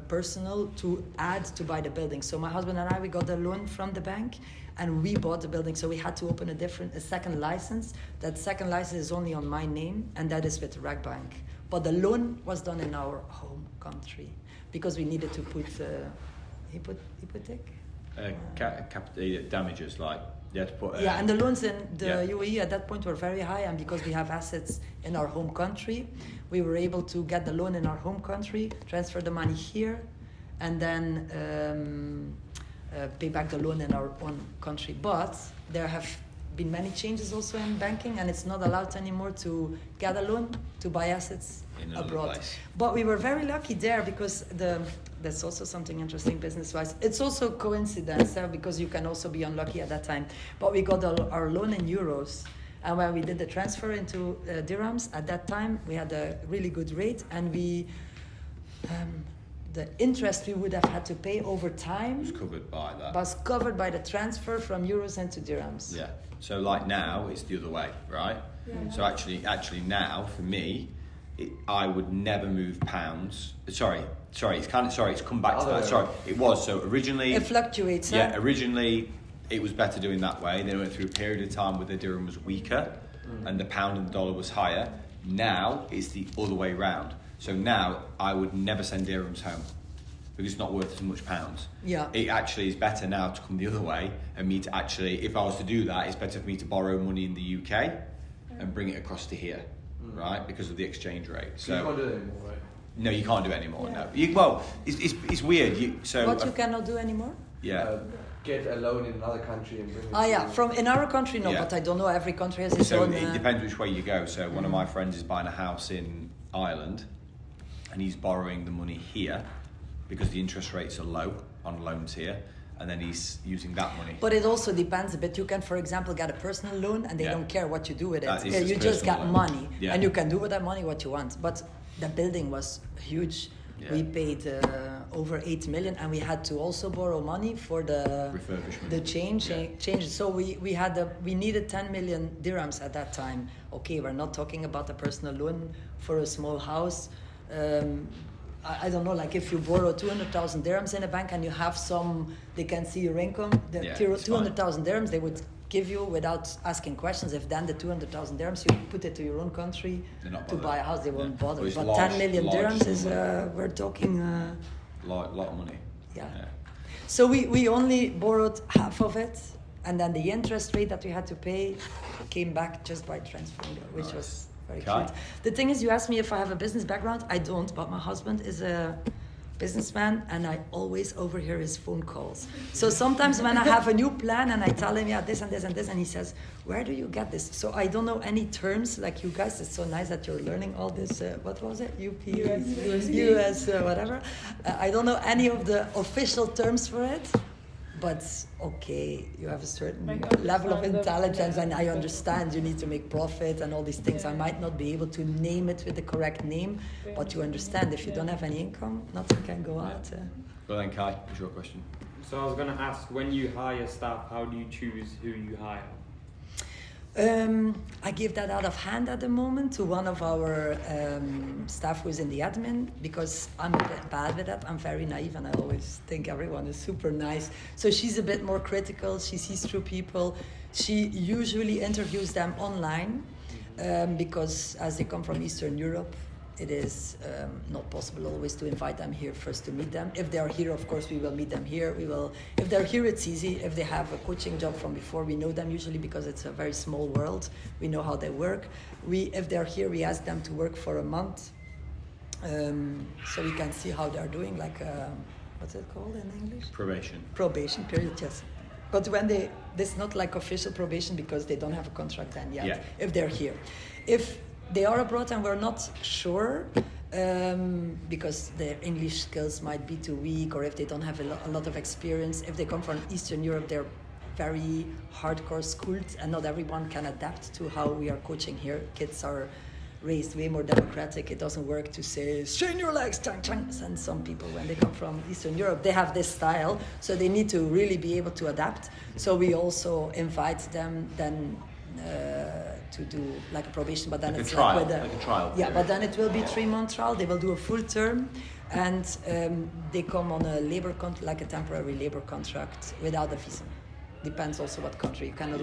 personal to add to buy the building. So my husband and I, we got a loan from the bank and we bought the building. So we had to open a second license. That second license is only on my name, and that is with Rag Bank. But the loan was done in our home country because we needed to put hypothec? Damages, like you had to put. And the loans in the UAE at that point were very high, and because we have assets in our home country, we were able to get the loan in our home country, transfer the money here, and then pay back the loan in our own country. But there have been many changes also in banking, and it's not allowed anymore to get a loan to buy assets abroad. Place. But we were very lucky there, because that's also something interesting business-wise. It's also coincidence, because you can also be unlucky at that time. But we got our loan in euros. And when we did the transfer into dirhams, at that time, we had a really good rate. And the interest we would have had to pay over time was covered by that. Was covered by the transfer from euros into dirhams. Yeah. So like now, it's the other way, right? Yeah. So actually now, for me, I would never move pounds. Sorry. It's come back to that. Sorry, it was. So originally, it fluctuates. Yeah. Originally, it was better doing that way. Then it went through a period of time where the dirham was weaker, and the pound and the dollar was higher. Now it's the other way round. So now I would never send dirhams home, because it's not worth as much pounds. Yeah. It actually is better now to come the other way, and me to actually, if I was to do that, it's better for me to borrow money in the UK and bring it across to here, right? Because of the exchange rate. So you can't do it anymore, right? No, you can't do it anymore. Yeah. No. It's weird. You cannot do anymore? Yeah. Get a loan in another country and bring it. From in our country, no, but I don't know. Every country has its own. So it depends which way you go. So one of my friends is buying a house in Ireland, and he's borrowing the money here because the interest rates are low on loans here, and then he's using that money. But it also depends a bit. You can, for example, get a personal loan and they don't care what you do with That it. is You just personal get loan. money Yeah. and you can do with that money what you want. But the building was huge. Yeah. We paid over 8 million and we had to also borrow money for the Refurbishment. the change. So we needed 10 million dirhams at that time. Okay, we're not talking about a personal loan for a small house. I don't know, like if you borrow 200,000 dirhams in a bank and you have they can see your income, the Yeah, it's 200,000 dirhams they would give you without asking questions. If then the 200,000 dirhams you put it to your own country They're not to bothered. buy a house, they won't Yeah. bother. Well, it's But large- 10 million large dirhams is, sum of we're talking, lot of money. yeah. So we only borrowed half of it, and then the interest rate that we had to pay came back just by transferring it, which Nice. was very Okay. cute. The thing is, you asked me if I have a business background. I don't, but my husband is a businessman, and I always overhear his phone calls. So sometimes when I have a new plan and I tell him, yeah, this and this and this, and he says, where do you get this? So I don't know any terms like you guys. It's so nice that you're learning all this. What was it? US, whatever. I don't know any of the official terms for it. But okay, you have a certain Like level of understand the- intelligence, and I yeah. understand you need to make profit and all these things. I Yeah. might not be able to name it with the correct name, but you understand if you don't have any income, nothing can go out. Well then, Kai, what's your question? So I was going to ask, when you hire staff, how do you choose who you hire? I give that out of hand at the moment to one of our staff who's in the admin, because I'm a bit bad with that. I'm very naive and I always think everyone is super nice. So she's a bit more critical. She sees through people. She usually interviews them online because as they come from Eastern Europe, it is not possible always to invite them here first to meet them. If they are here, of course, we will meet them here. If they're here, it's easy. If they have a coaching job from before, we know them usually because it's a very small world. We know how they work. If they're here, we ask them to work for a month, so we can see how they're doing. Like what's it called in English? Probation period, yes. But when this is not like official probation because they don't have a contract then yet. Yeah. If they're here, if they are abroad and we're not sure because their English skills might be too weak, or if they don't have a lot of experience. If they come from Eastern Europe, they're very hardcore schooled, and not everyone can adapt to how we are coaching here. Kids are raised way more democratic. It doesn't work to say strain your legs, chang chang. And some people, when they come from Eastern Europe, they have this style, so they need to really be able to adapt. So we also invite them then to do like a probation, but then Like a it's trial, like with like a trial yeah, period. but then it will be 3-month trial. They will do a full term, and they come on a like a temporary labor contract without a visa. Depends also what country. You cannot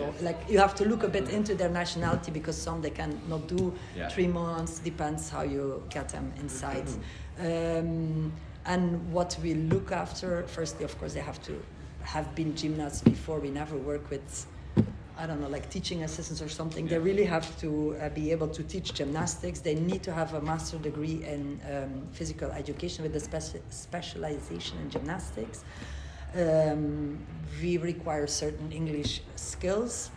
you have to look a bit into their nationality, because some they cannot do 3 months. Depends how you get them inside. And what we look after, firstly, of course, they have to have been gymnasts before. We never work with, I don't know, like teaching assistants or something. They really have to be able to teach gymnastics. They need to have a master degree in physical education with a specialization in gymnastics. We require certain English skills,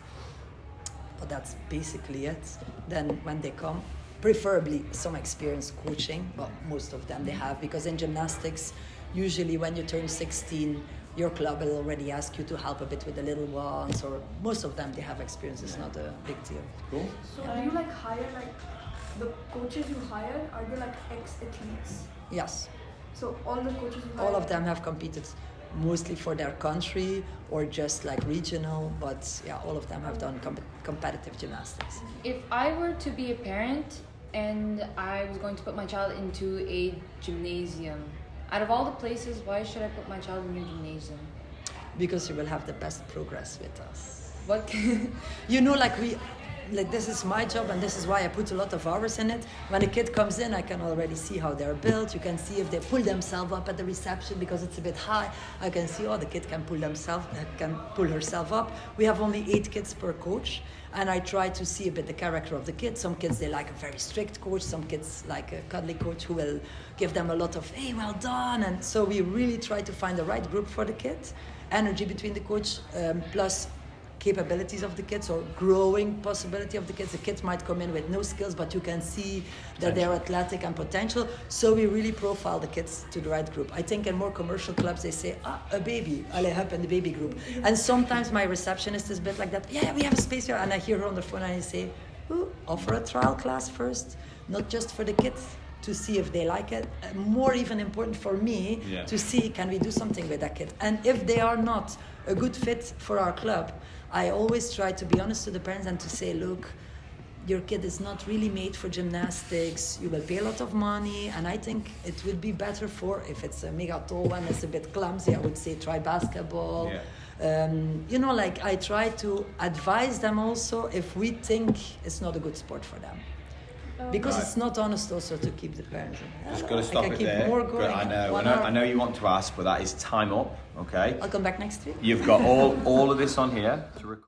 but that's basically it. Then when they come, preferably some experience coaching, but most of them they have, because in gymnastics, usually when you turn 16, your club will already ask you to help a bit with the little ones, or most of them they have experience. It's not a big deal. Cool. So do you like hire, like the coaches you hire, are they like ex-athletes? Yes, So all the coaches you hire? all of them have competed mostly for their country or just like regional, but yeah, all of them have done competitive gymnastics. If I were to be a parent and I was going to put my child into a gymnasium, out of all the places, why should I put my child in a gymnasium? Because you will have the best progress with us. What? You know, like this is my job, and this is why I put a lot of hours in it. When a kid comes in, I can already see how they're built. You can see if they pull themselves up at the reception because it's a bit high. I can see, the kid can pull herself up. We have only 8 kids per coach, and I try to see a bit the character of the kids. Some kids, they like a very strict coach. Some kids like a cuddly coach who will give them a lot of, hey, well done. And so we really try to find the right group for the kid. Energy between the coach, plus capabilities of the kids or growing possibility of the kids. The kids might come in with no skills, but you can see that they're athletic and potential. So we really profile the kids to the right group. I think in more commercial clubs they say, a baby, allez hop in the baby group. And sometimes my receptionist is a bit like that. Yeah, we have a space here. And I hear her on the phone and I say, offer a trial class first, not just for the kids, to see if they like it. More even important for me to see, can we do something with that kid? And if they are not a good fit for our club, I always try to be honest to the parents and to say, look, your kid is not really made for gymnastics. You will pay a lot of money, and I think it would be better for, if it's a mega tall one, it's a bit clumsy, I would say try basketball. Like I try to advise them also if we think it's not a good sport for them. Because it's not honest also to keep the parents in. Just got to stop it there. More going. I know you want to ask, but that is time up. Okay. I'll come back next week. You've got all of this on here to record.